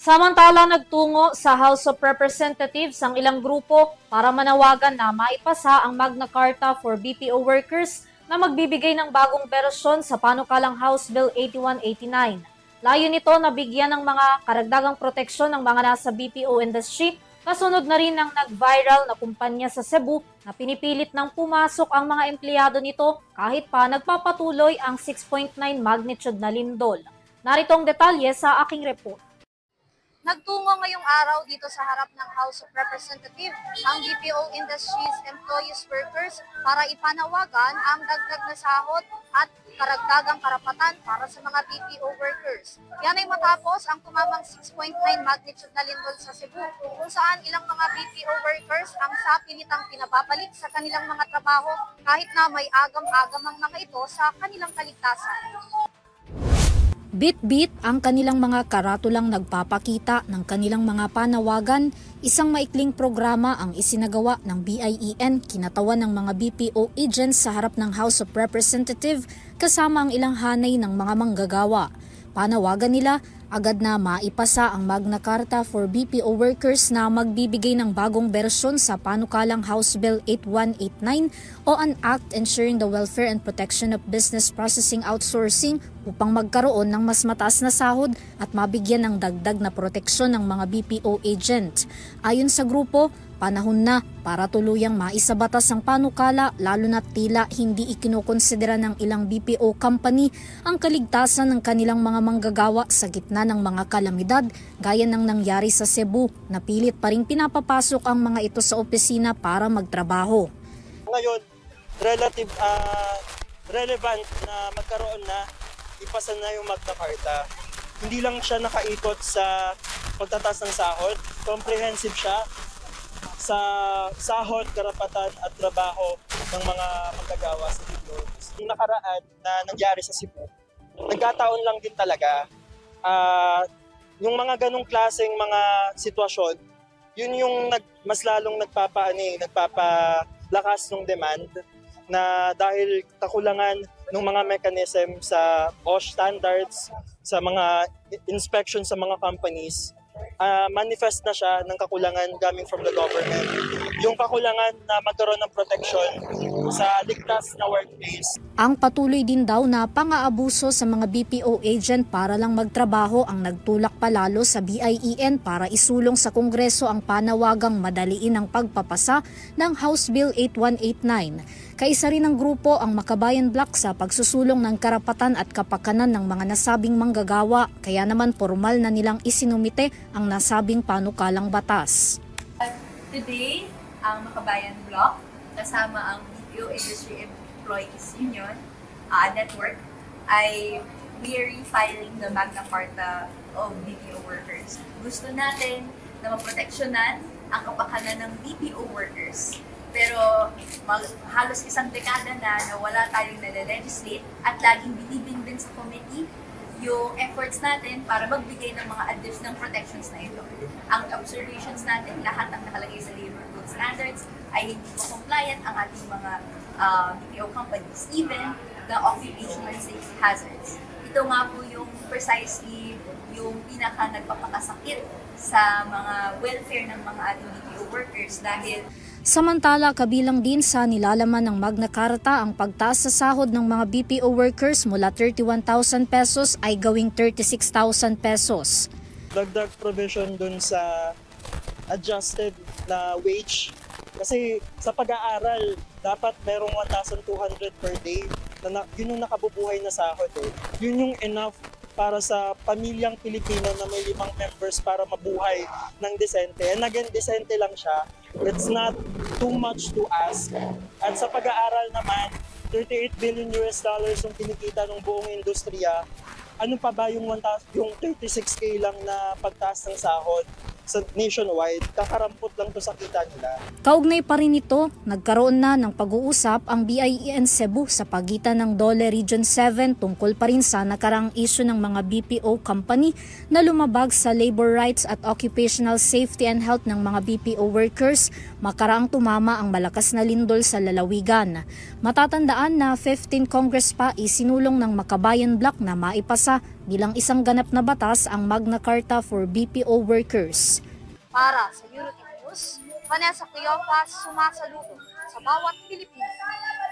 Samantala, nagtungo sa House of Representatives ang ilang grupo para manawagan na maipasa ang Magna Carta for BPO workers na magbibigay ng bagong bersyon sa panukalang House Bill 8189. Layo nito na bigyan ng mga karagdagang proteksyon ng mga nasa BPO industry, kasunod na rin ng nag-viral na kumpanya sa Cebu na pinipilit ng pumasok ang mga empleyado nito kahit pa nagpapatuloy ang 6.9 magnitude na lindol. Narito ang detalye sa aking report. Nagtungo ngayong araw dito sa harap ng House of Representatives ang BPO Industries Employees Workers para ipanawagan ang dagdag na sahod at karagdagang karapatan para sa mga BPO workers. Yan ay matapos ang tumamang 6.9 magnitude na lindol sa Cebu kung saan ilang mga BPO workers ang sapilitang pinababalik sa kanilang mga trabaho kahit na may agam-agam ang mga ito sa kanilang kaligtasan. Bit-bit ang kanilang mga karatulang nagpapakita ng kanilang mga panawagan, isang maikling programa ang isinagawa ng BIEN kinatawan ng mga BPO agents sa harap ng House of Representatives kasama ang ilang hanay ng mga manggagawa. Panawagan nila, agad na maipasa ang Magna Carta for BPO workers na magbibigay ng bagong bersyon sa panukalang House Bill 8189 o an act ensuring the welfare and protection of business processing outsourcing upang magkaroon ng mas mataas na sahod at mabigyan ng dagdag na proteksyon ng mga BPO agent. Ayon sa grupo, panahon na para tuluyang maisabatas ang panukala lalo na tila hindi ikinukonsidera ng ilang BPO company ang kaligtasan ng kanilang mga manggagawa sa gitna ng mga kalamidad gaya ng nangyari sa Cebu na pilit pa rin pinapapasok ang mga ito sa opisina para magtrabaho. Ngayon, relevant na magkaroon na ipasa na yung Magna Carta. Hindi lang siya nakaikot sa pagtataas ng sahod, comprehensive siya sa sahod, karapatan at trabaho ng mga manggagawa sa Cebu. Yung nakaraan na nangyari sa Cebu, nagkataon lang din talaga. Yung mga ganong klaseng mga sitwasyon, yun yung mas lalong nagpapalakas ng demand na dahil kakulangan ng mga mechanism sa OSH standards, sa mga inspection sa mga companies, manifest na siya ng kakulangan coming from the government. Yung kakulangan na magkaroon ng protection sa ligtas na workplace. Ang patuloy din daw na pang-aabuso sa mga BPO agent para lang magtrabaho ang nagtulak palalo sa BIEN para isulong sa Kongreso ang panawagang madaliin ang pagpapasa ng House Bill 8189. Kaisa rin ng grupo ang Makabayan Bloc sa pagsusulong ng karapatan at kapakanan ng mga nasabing manggagawa, kaya naman formal na nilang isinumite ang nasabing panukalang batas. Today, ang Makabayan Bloc kasama ang BPO Industry Employees Union Network ay we are refiling the Magna Carta of BPO workers. Gusto natin na maproteksyonan ang kapakanan ng BPO workers. Pero halos isang dekada na wala tayong nale-legislate at laging binibing din sa committee yung efforts natin para magbigay ng mga additional protections na ito. Ang observations natin, lahat ng nakalagay sa labor code standards ay hindi po compliant ang ating mga BPO companies, even the occupational safety hazards. Ito nga po yung precisely yung pinaka nagpapakasakit sa mga welfare ng mga ating BPO workers dahil samantala, kabilang din sa nilalaman ng Magna Carta ang pagtaas sa sahod ng mga BPO workers mula 31,000 pesos ay gawing 36,000 pesos. Dagdag provision dun sa adjusted na wage. Kasi sa pag-aaral, dapat merong 1,200 per day. Yun yung nakabubuhay na sahod. Yun yung enough para sa pamilyang Pilipino na may 5 members para mabuhay ng desente. And again, desente lang siya. It's not too much to ask. At sa pag-aaral naman, $38 billion yung kinikita ng buong industriya. Ano pa ba yung 36K lang na pagtaas ng sahod sa nationwide? Kakarampot lang to sa kita nila. Kaugnay pa rin ito, nagkaroon na ng pag-uusap ang BIEN Cebu sa pagitan ng DOLE Region 7 tungkol pa rin sa nakarang issue ng mga BPO company na lumabag sa labor rights at occupational safety and health ng mga BPO workers makaraang tumama ang malakas na lindol sa lalawigan. Matatandaan na 15 Congress pa isinulong ng Makabayan Bloc na maipasa bilang isang ganap na batas ang Magna Carta for BPO workers. Para sa Unity News, Vanessa Cleopas, sumasaludo sa bawat Pilipino.